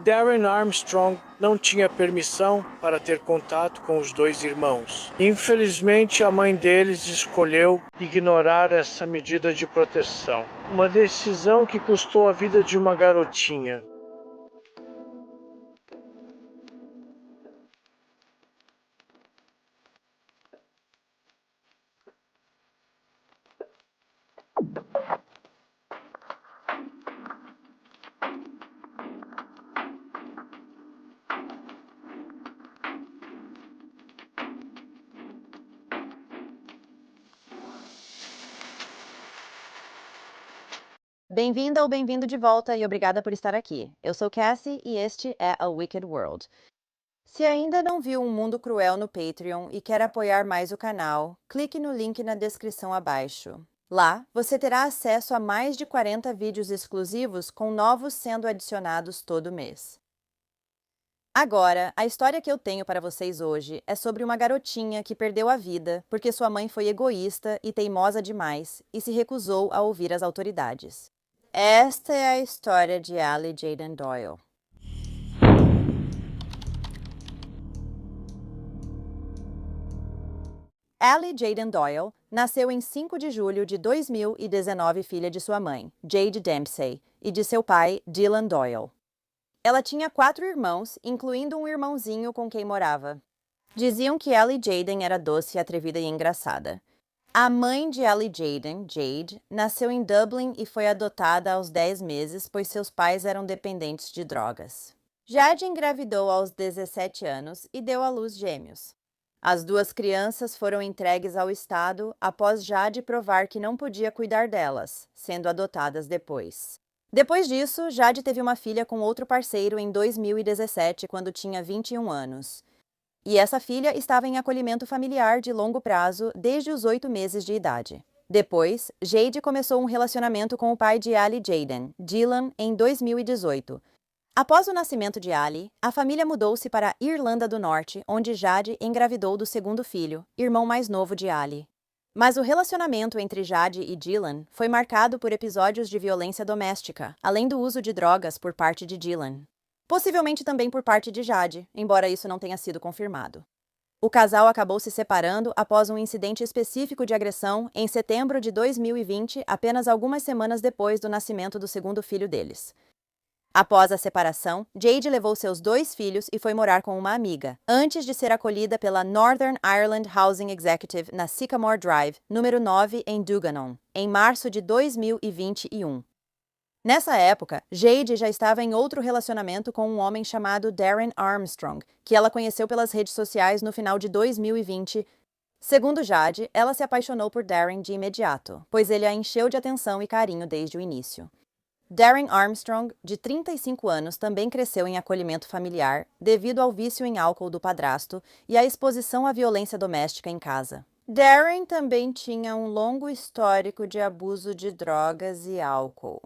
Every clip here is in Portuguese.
Darren Armstrong não tinha permissão para ter contato com os dois irmãos. Infelizmente, a mãe deles escolheu ignorar essa medida de proteção. Uma decisão que custou a vida de uma garotinha. Bem-vinda ou bem-vindo de volta e obrigada por estar aqui. Eu sou Cassie e este é A Wicked World. Se ainda não viu Um Mundo Cruel no Patreon e quer apoiar mais o canal, clique no link na descrição abaixo. Lá, você terá acesso a mais de 40 vídeos exclusivos com novos sendo adicionados todo mês. Agora, a história que eu tenho para vocês hoje é sobre uma garotinha que perdeu a vida porque sua mãe foi egoísta e teimosa demais e se recusou a ouvir as autoridades. Esta é a história de Allie Jaden Doyle. Allie Jaden Doyle nasceu em 5 de julho de 2019, filha de sua mãe, Jade Dempsey, e de seu pai, Dylan Doyle. Ela tinha 4 irmãos, incluindo um irmãozinho com quem morava. Diziam que Allie Jaden era doce, atrevida e engraçada. A mãe de Allie Jaden, Jade, nasceu em Dublin e foi adotada aos 10 meses, pois seus pais eram dependentes de drogas. Jade engravidou aos 17 anos e deu à luz gêmeos. As 2 crianças foram entregues ao Estado após Jade provar que não podia cuidar delas, sendo adotadas depois. Depois disso, Jade teve uma filha com outro parceiro em 2017, quando tinha 21 anos. E essa filha estava em acolhimento familiar de longo prazo desde os 8 meses de idade. Depois, Jade começou um relacionamento com o pai de Allie Jaden, Dylan, em 2018. Após o nascimento de Allie, a família mudou-se para a Irlanda do Norte, onde Jade engravidou do segundo filho, irmão mais novo de Allie. Mas o relacionamento entre Jade e Dylan foi marcado por episódios de violência doméstica, além do uso de drogas por parte de Dylan. Possivelmente também por parte de Jade, embora isso não tenha sido confirmado. O casal acabou se separando após um incidente específico de agressão em setembro de 2020, apenas algumas semanas depois do nascimento do segundo filho deles. Após a separação, Jade levou seus 2 filhos e foi morar com uma amiga, antes de ser acolhida pela Northern Ireland Housing Executive na Sycamore Drive, número 9, em Dugannon, em março de 2021. Nessa época, Jade já estava em outro relacionamento com um homem chamado Darren Armstrong, que ela conheceu pelas redes sociais no final de 2020. Segundo Jade, ela se apaixonou por Darren de imediato, pois ele a encheu de atenção e carinho desde o início. Darren Armstrong, de 35 anos, também cresceu em acolhimento familiar devido ao vício em álcool do padrasto e à exposição à violência doméstica em casa. Darren também tinha um longo histórico de abuso de drogas e álcool.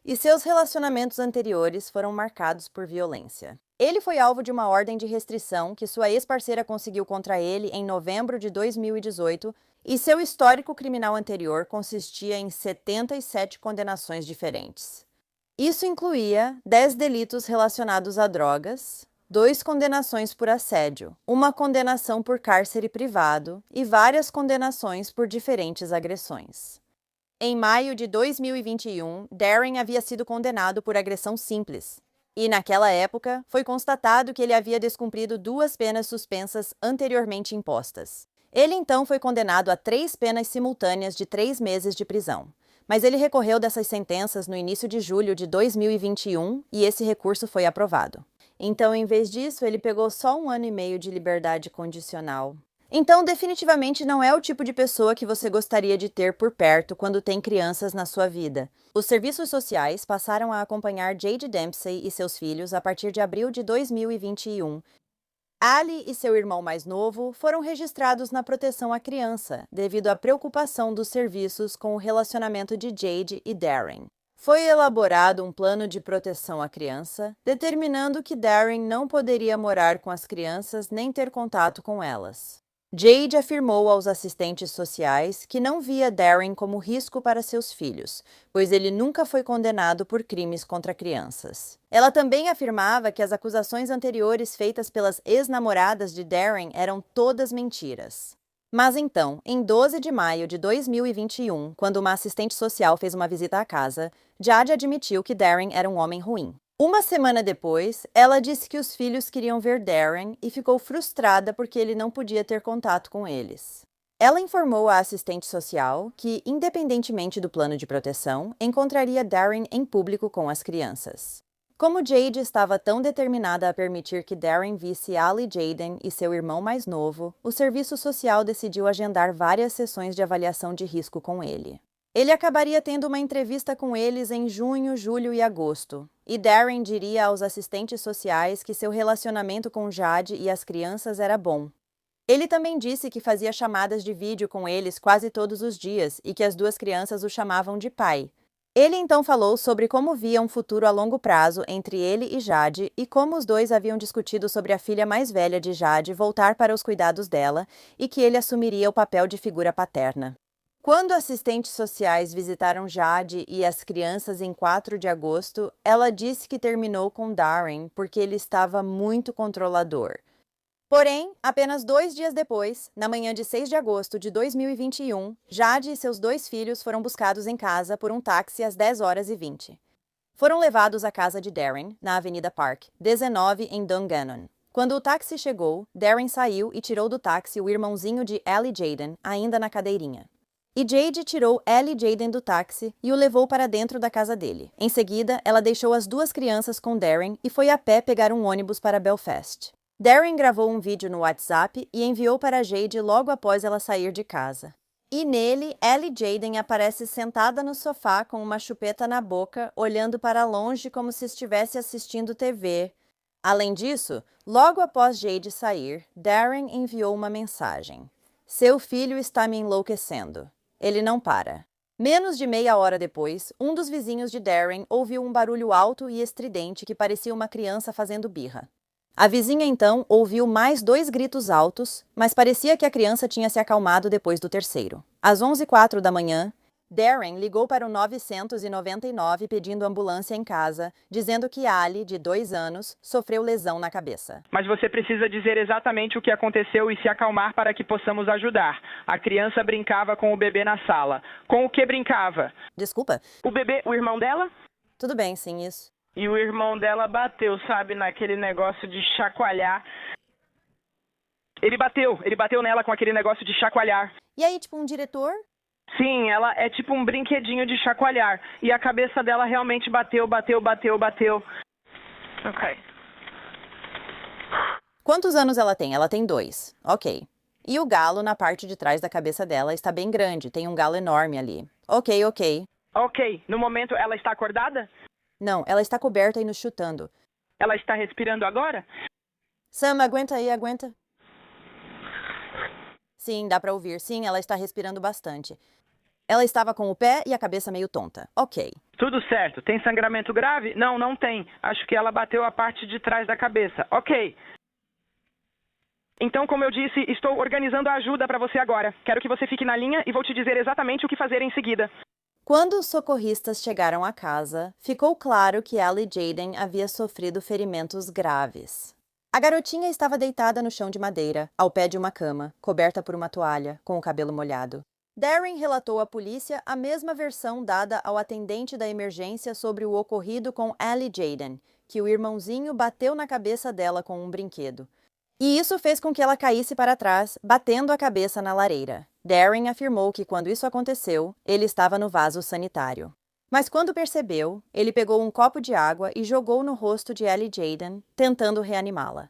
E seus relacionamentos anteriores foram marcados por violência. Ele foi alvo de uma ordem de restrição que sua ex-parceira conseguiu contra ele em novembro de 2018, e seu histórico criminal anterior consistia em 77 condenações diferentes. Isso incluía 10 delitos relacionados a drogas, 2 condenações por assédio, uma condenação por cárcere privado e várias condenações por diferentes agressões. Em maio de 2021, Darren havia sido condenado por agressão simples. E naquela época, foi constatado que ele havia descumprido 2 penas suspensas anteriormente impostas. Ele então foi condenado a 3 penas simultâneas de 3 meses de prisão. Mas ele recorreu dessas sentenças no início de julho de 2021 e esse recurso foi aprovado. Então, em vez disso, ele pegou só 1 ano e meio de liberdade condicional. Então, definitivamente não é o tipo de pessoa que você gostaria de ter por perto quando tem crianças na sua vida. Os serviços sociais passaram a acompanhar Jade Dempsey e seus filhos a partir de abril de 2021. Allie e seu irmão mais novo foram registrados na proteção à criança, devido à preocupação dos serviços com o relacionamento de Jade e Darren. Foi elaborado um plano de proteção à criança, determinando que Darren não poderia morar com as crianças nem ter contato com elas. Jade afirmou aos assistentes sociais que não via Darren como risco para seus filhos, pois ele nunca foi condenado por crimes contra crianças. Ela também afirmava que as acusações anteriores feitas pelas ex-namoradas de Darren eram todas mentiras. Mas então, em 12 de maio de 2021, quando uma assistente social fez uma visita à casa, Jade admitiu que Darren era um homem ruim. Uma semana depois, ela disse que os filhos queriam ver Darren e ficou frustrada porque ele não podia ter contato com eles. Ela informou à assistente social que, independentemente do plano de proteção, encontraria Darren em público com as crianças. Como Jade estava tão determinada a permitir que Darren visse Ali Jaden e seu irmão mais novo, o serviço social decidiu agendar várias sessões de avaliação de risco com ele. Ele acabaria tendo uma entrevista com eles em junho, julho e agosto, e Darren diria aos assistentes sociais que seu relacionamento com Jade e as crianças era bom. Ele também disse que fazia chamadas de vídeo com eles quase todos os dias e que as duas crianças o chamavam de pai. Ele então falou sobre como via um futuro a longo prazo entre ele e Jade e como os dois haviam discutido sobre a filha mais velha de Jade voltar para os cuidados dela e que ele assumiria o papel de figura paterna. Quando assistentes sociais visitaram Jade e as crianças em 4 de agosto, ela disse que terminou com Darren porque ele estava muito controlador. Porém, apenas 2 dias depois, na manhã de 6 de agosto de 2021, Jade e seus 2 filhos foram buscados em casa por um táxi às 10h20. Foram levados à casa de Darren, na Avenida Park, 19 em Dungannon. Quando o táxi chegou, Darren saiu e tirou do táxi o irmãozinho de Ali Jaden, ainda na cadeirinha. E Jade tirou Ali Jaden do táxi e o levou para dentro da casa dele. Em seguida, ela deixou as 2 crianças com Darren e foi a pé pegar um ônibus para Belfast. Darren gravou um vídeo no WhatsApp e enviou para Jade logo após ela sair de casa. E nele, Ali Jaden aparece sentada no sofá com uma chupeta na boca, olhando para longe como se estivesse assistindo TV. Além disso, logo após Jade sair, Darren enviou uma mensagem. Seu filho está me enlouquecendo. Ele não para. Menos de meia hora depois, um dos vizinhos de Darren ouviu um barulho alto e estridente que parecia uma criança fazendo birra. A vizinha então ouviu mais 2 gritos altos, mas parecia que a criança tinha se acalmado depois do terceiro. Às 11h04 da manhã, Darren ligou para o 999 pedindo ambulância em casa, dizendo que Ali, de 2 anos, sofreu lesão na cabeça. Mas você precisa dizer exatamente o que aconteceu e se acalmar para que possamos ajudar. A criança brincava com o bebê na sala. Com o que brincava? Desculpa? O bebê, o irmão dela? Tudo bem, sim, isso. E o irmão dela bateu, sabe, naquele negócio de chacoalhar. Ele bateu nela com aquele negócio de chacoalhar. E aí, tipo, um diretor? Sim, ela é tipo um brinquedinho de chacoalhar. E a cabeça dela realmente bateu. Ok. Quantos anos ela tem? Ela tem 2. Ok. E o galo na parte de trás da cabeça dela está bem grande, tem um galo enorme ali. Ok. Ok, no momento ela está acordada? Não, ela está coberta e nos chutando. Ela está respirando agora? Sam, aguenta aí, aguenta. Sim, dá pra ouvir. Sim, ela está respirando bastante. Ela estava com o pé e a cabeça meio tonta. Ok. Tudo certo. Tem sangramento grave? Não, não tem. Acho que ela bateu a parte de trás da cabeça. Ok. Então, como eu disse, estou organizando a ajuda para você agora. Quero que você fique na linha e vou te dizer exatamente o que fazer em seguida. Quando os socorristas chegaram à casa, ficou claro que Ali Jaden havia sofrido ferimentos graves. A garotinha estava deitada no chão de madeira, ao pé de uma cama, coberta por uma toalha, com o cabelo molhado. Darren relatou à polícia a mesma versão dada ao atendente da emergência sobre o ocorrido com Ali Jaden, que o irmãozinho bateu na cabeça dela com um brinquedo. E isso fez com que ela caísse para trás, batendo a cabeça na lareira. Darren afirmou que quando isso aconteceu, ele estava no vaso sanitário. Mas quando percebeu, ele pegou um copo de água e jogou no rosto de Ali Jaden, tentando reanimá-la.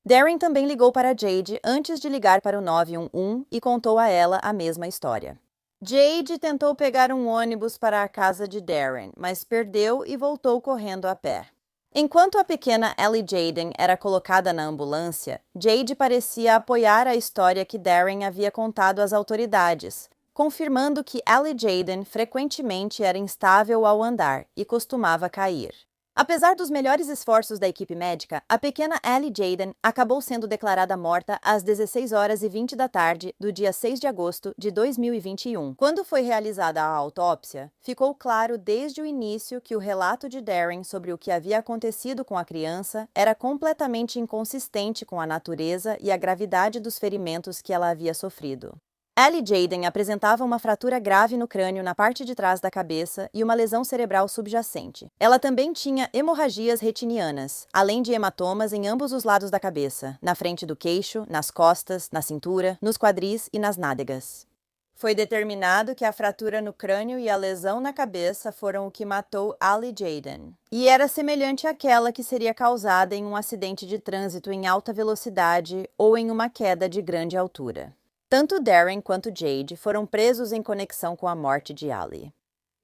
Darren também ligou para Jade antes de ligar para o 911 e contou a ela a mesma história. Jade tentou pegar um ônibus para a casa de Darren, mas perdeu e voltou correndo a pé. Enquanto a pequena Ali Jaden era colocada na ambulância, Jade parecia apoiar a história que Darren havia contado às autoridades, confirmando que Ali Jaden frequentemente era instável ao andar e costumava cair. Apesar dos melhores esforços da equipe médica, a pequena Allie Jaden acabou sendo declarada morta às 16h20 da tarde do dia 6 de agosto de 2021. Quando foi realizada a autópsia, ficou claro desde o início que o relato de Darren sobre o que havia acontecido com a criança era completamente inconsistente com a natureza e a gravidade dos ferimentos que ela havia sofrido. Allie Jaden apresentava uma fratura grave no crânio na parte de trás da cabeça e uma lesão cerebral subjacente. Ela também tinha hemorragias retinianas, além de hematomas em ambos os lados da cabeça, na frente do queixo, nas costas, na cintura, nos quadris e nas nádegas. Foi determinado que a fratura no crânio e a lesão na cabeça foram o que matou Allie Jaden, e era semelhante àquela que seria causada em um acidente de trânsito em alta velocidade ou em uma queda de grande altura. Tanto Darren quanto Jade foram presos em conexão com a morte de Allie.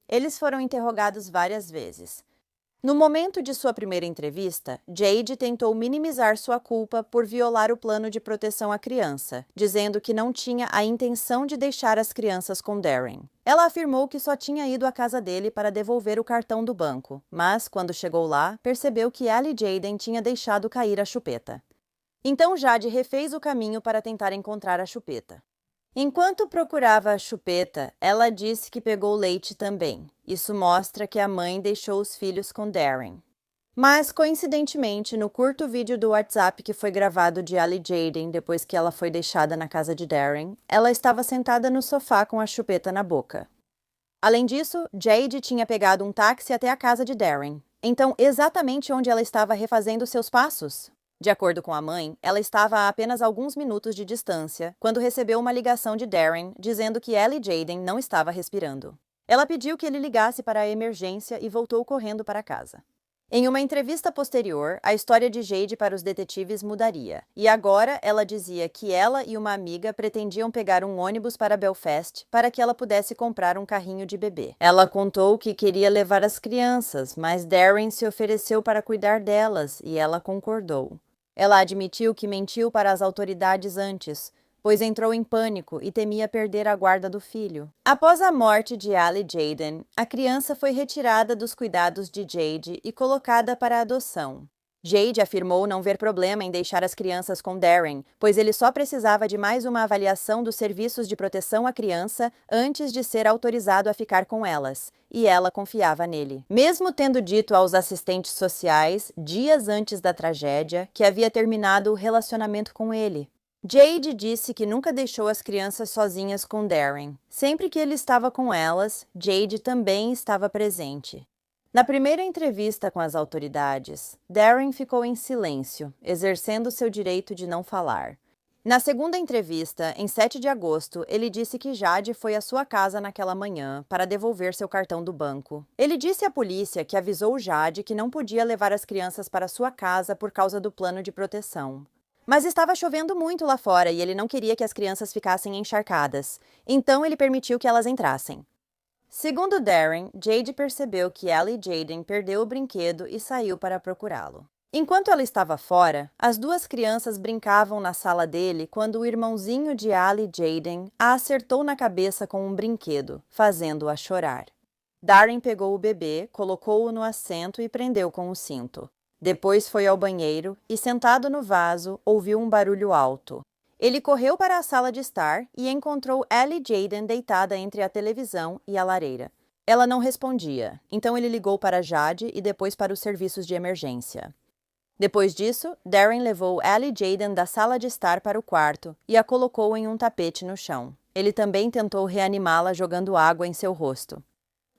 Eles foram interrogados várias vezes. No momento de sua primeira entrevista, Jade tentou minimizar sua culpa por violar o plano de proteção à criança, dizendo que não tinha a intenção de deixar as crianças com Darren. Ela afirmou que só tinha ido à casa dele para devolver o cartão do banco, mas, quando chegou lá, percebeu que Allie Jaden tinha deixado cair a chupeta. Então Jade refez o caminho para tentar encontrar a chupeta. Enquanto procurava a chupeta, ela disse que pegou leite também. Isso mostra que a mãe deixou os filhos com Darren. Mas, coincidentemente, no curto vídeo do WhatsApp que foi gravado de Allie Jaden depois que ela foi deixada na casa de Darren, ela estava sentada no sofá com a chupeta na boca. Além disso, Jade tinha pegado um táxi até a casa de Darren. Então, exatamente onde ela estava refazendo seus passos? De acordo com a mãe, ela estava a apenas alguns minutos de distância quando recebeu uma ligação de Darren dizendo que Allie Jaden não estava respirando. Ela pediu que ele ligasse para a emergência e voltou correndo para casa. Em uma entrevista posterior, a história de Jade para os detetives mudaria, e agora ela dizia que ela e uma amiga pretendiam pegar um ônibus para Belfast para que ela pudesse comprar um carrinho de bebê. Ela contou que queria levar as crianças, mas Darren se ofereceu para cuidar delas e ela concordou. Ela admitiu que mentiu para as autoridades antes, pois entrou em pânico e temia perder a guarda do filho. Após a morte de Allie Jaden, a criança foi retirada dos cuidados de Jade e colocada para adoção. Jade afirmou não ver problema em deixar as crianças com Darren, pois ele só precisava de mais uma avaliação dos serviços de proteção à criança antes de ser autorizado a ficar com elas, e ela confiava nele. Mesmo tendo dito aos assistentes sociais, dias antes da tragédia, que havia terminado o relacionamento com ele. Jade disse que nunca deixou as crianças sozinhas com Darren. Sempre que ele estava com elas, Jade também estava presente. Na primeira entrevista com as autoridades, Darren ficou em silêncio, exercendo seu direito de não falar. Na segunda entrevista, em 7 de agosto, ele disse que Jade foi à sua casa naquela manhã para devolver seu cartão do banco. Ele disse à polícia que avisou Jade que não podia levar as crianças para sua casa por causa do plano de proteção. Mas estava chovendo muito lá fora e ele não queria que as crianças ficassem encharcadas, então ele permitiu que elas entrassem. Segundo Darren, Jade percebeu que Allie Jaden perdeu o brinquedo e saiu para procurá-lo. Enquanto ela estava fora, as duas crianças brincavam na sala dele quando o irmãozinho de Allie Jaden a acertou na cabeça com um brinquedo, fazendo-a chorar. Darren pegou o bebê, colocou-o no assento e prendeu com o cinto. Depois foi ao banheiro e, sentado no vaso, ouviu um barulho alto. Ele correu para a sala de estar e encontrou Allie Jaden deitada entre a televisão e a lareira. Ela não respondia, então ele ligou para Jade e depois para os serviços de emergência. Depois disso, Darren levou Allie Jaden da sala de estar para o quarto e a colocou em um tapete no chão. Ele também tentou reanimá-la jogando água em seu rosto.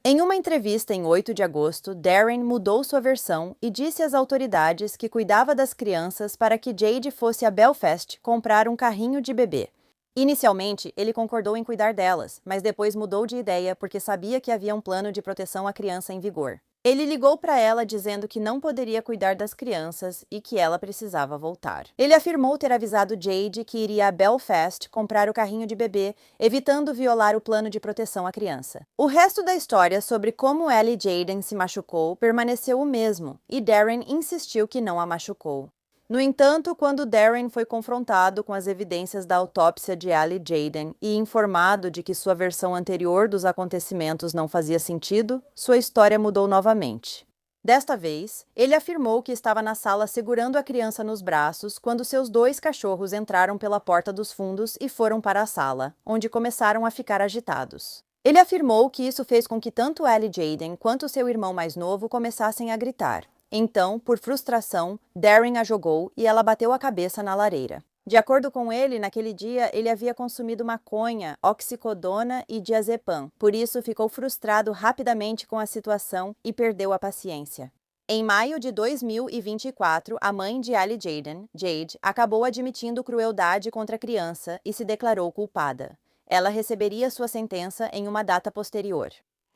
Em uma entrevista em 8 de agosto, Darren mudou sua versão e disse às autoridades que cuidava das crianças para que Jade fosse a Belfast comprar um carrinho de bebê. Inicialmente, ele concordou em cuidar delas, mas depois mudou de ideia porque sabia que havia um plano de proteção à criança em vigor. Ele ligou para ela dizendo que não poderia cuidar das crianças e que ela precisava voltar. Ele afirmou ter avisado Jade que iria a Belfast comprar o carrinho de bebê, evitando violar o plano de proteção à criança. O resto da história sobre como Allie Jaden se machucou permaneceu o mesmo, e Darren insistiu que não a machucou. No entanto, quando Darren foi confrontado com as evidências da autópsia de Allie Jaden e informado de que sua versão anterior dos acontecimentos não fazia sentido, sua história mudou novamente. Desta vez, ele afirmou que estava na sala segurando a criança nos braços quando seus 2 cachorros entraram pela porta dos fundos e foram para a sala, onde começaram a ficar agitados. Ele afirmou que isso fez com que tanto Ellie Jaden quanto seu irmão mais novo começassem a gritar. Então, por frustração, Darren a jogou e ela bateu a cabeça na lareira. De acordo com ele, naquele dia ele havia consumido maconha, oxicodona e diazepam, por isso ficou frustrado rapidamente com a situação e perdeu a paciência. Em maio de 2024, a mãe de Ellie Jaden, Jade, acabou admitindo crueldade contra a criança e se declarou culpada. Ela receberia sua sentença em uma data posterior.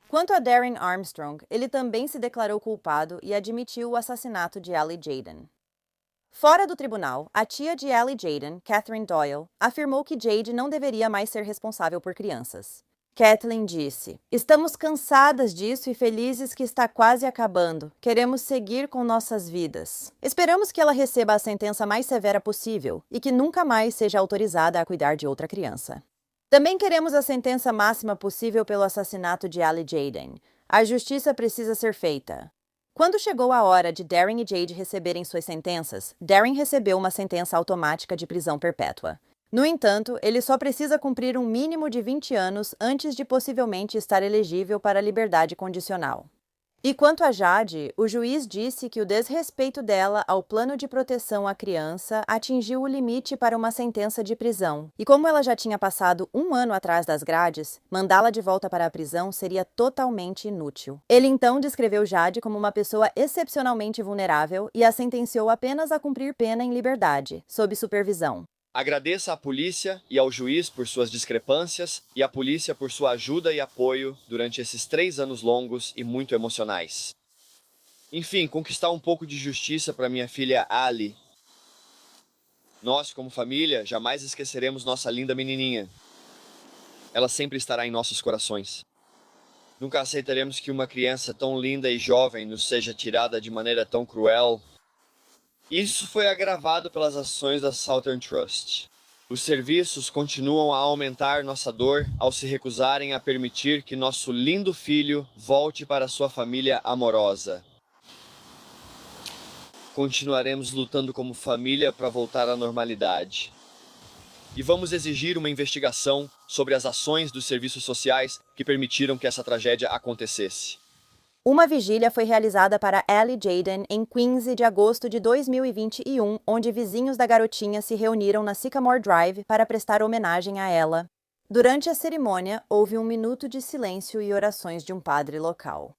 Quanto a Darren Armstrong, ele também se declarou culpado e admitiu o assassinato de Ellie Jaden. Fora do tribunal, a tia de Ellie Jaden, Catherine Doyle, afirmou que Jade não deveria mais ser responsável por crianças. Kathleen disse: "Estamos cansadas disso e felizes que está quase acabando. Queremos seguir com nossas vidas. Esperamos que ela receba a sentença mais severa possível e que nunca mais seja autorizada a cuidar de outra criança. Também queremos a sentença máxima possível pelo assassinato de Ellie Jaden. A justiça precisa ser feita." Quando chegou a hora de Darren e Jade receberem suas sentenças, Darren recebeu uma sentença automática de prisão perpétua. No entanto, ele só precisa cumprir um mínimo de 20 anos antes de possivelmente estar elegível para a liberdade condicional. E quanto a Jade, o juiz disse que o desrespeito dela ao plano de proteção à criança atingiu o limite para uma sentença de prisão. E como ela já tinha passado 1 ano atrás das grades, mandá-la de volta para a prisão seria totalmente inútil. Ele então descreveu Jade como uma pessoa excepcionalmente vulnerável e a sentenciou apenas a cumprir pena em liberdade, sob supervisão. Agradeça à polícia e ao juiz por suas discrepâncias e à polícia por sua ajuda e apoio durante esses 3 anos longos e muito emocionais. Enfim, conquistar um pouco de justiça para minha filha Ali. Nós, como família, jamais esqueceremos nossa linda menininha. Ela sempre estará em nossos corações. Nunca aceitaremos que uma criança tão linda e jovem nos seja tirada de maneira tão cruel. Isso foi agravado pelas ações da Southern Trust. Os serviços continuam a aumentar nossa dor ao se recusarem a permitir que nosso lindo filho volte para sua família amorosa. Continuaremos lutando como família para voltar à normalidade. E vamos exigir uma investigação sobre as ações dos serviços sociais que permitiram que essa tragédia acontecesse. Uma vigília foi realizada para Ellie Jaden em 15 de agosto de 2021, onde vizinhos da garotinha se reuniram na Sycamore Drive para prestar homenagem a ela. Durante a cerimônia, houve 1 minuto de silêncio e orações de um padre local.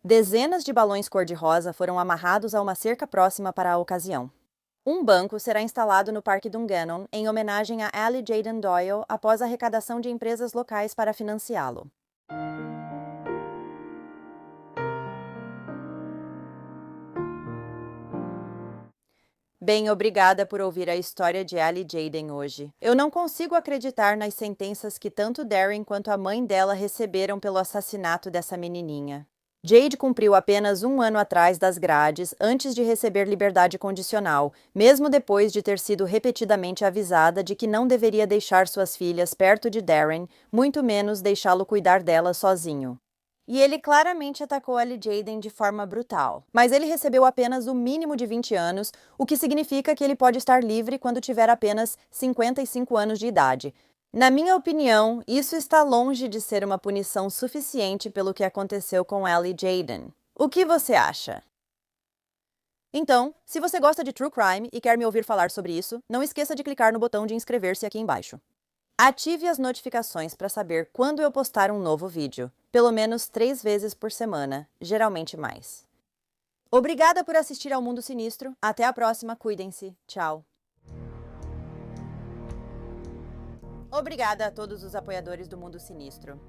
Dezenas de balões cor-de-rosa foram amarrados a uma cerca próxima para a ocasião. Um banco será instalado no Parque Dungannon em homenagem a Ellie Jaden Doyle após a arrecadação de empresas locais para financiá-lo. Bem, obrigada por ouvir a história de Ellie Jaden hoje. Eu não consigo acreditar nas sentenças que tanto Darren quanto a mãe dela receberam pelo assassinato dessa menininha. Jade cumpriu apenas 1 ano atrás das grades antes de receber liberdade condicional, mesmo depois de ter sido repetidamente avisada de que não deveria deixar suas filhas perto de Darren, muito menos deixá-lo cuidar delas sozinho. E ele claramente atacou Ellie Jaden de forma brutal. Mas ele recebeu apenas o mínimo de 20 anos, o que significa que ele pode estar livre quando tiver apenas 55 anos de idade. Na minha opinião, isso está longe de ser uma punição suficiente pelo que aconteceu com Ellie Jaden. O que você acha? Então, se você gosta de True Crime e quer me ouvir falar sobre isso, não esqueça de clicar no botão de inscrever-se aqui embaixo. Ative as notificações para saber quando eu postar um novo vídeo, pelo menos 3 vezes por semana, geralmente mais. Obrigada por assistir ao Mundo Sinistro, até a próxima, cuidem-se, tchau. Obrigada a todos os apoiadores do Mundo Sinistro.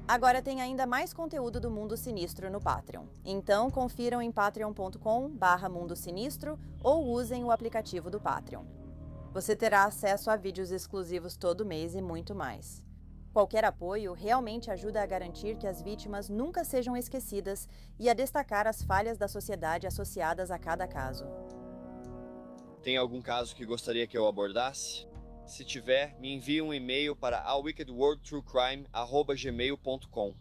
Agora tem ainda mais conteúdo do Mundo Sinistro no Patreon, então confiram em patreon.com/Mundo Sinistro ou usem o aplicativo do Patreon. Você terá acesso a vídeos exclusivos todo mês e muito mais. Qualquer apoio realmente ajuda a garantir que as vítimas nunca sejam esquecidas e a destacar as falhas da sociedade associadas a cada caso. Tem algum caso que gostaria que eu abordasse? Se tiver, me envie um e-mail para awickedworldtruecrime@gmail.com.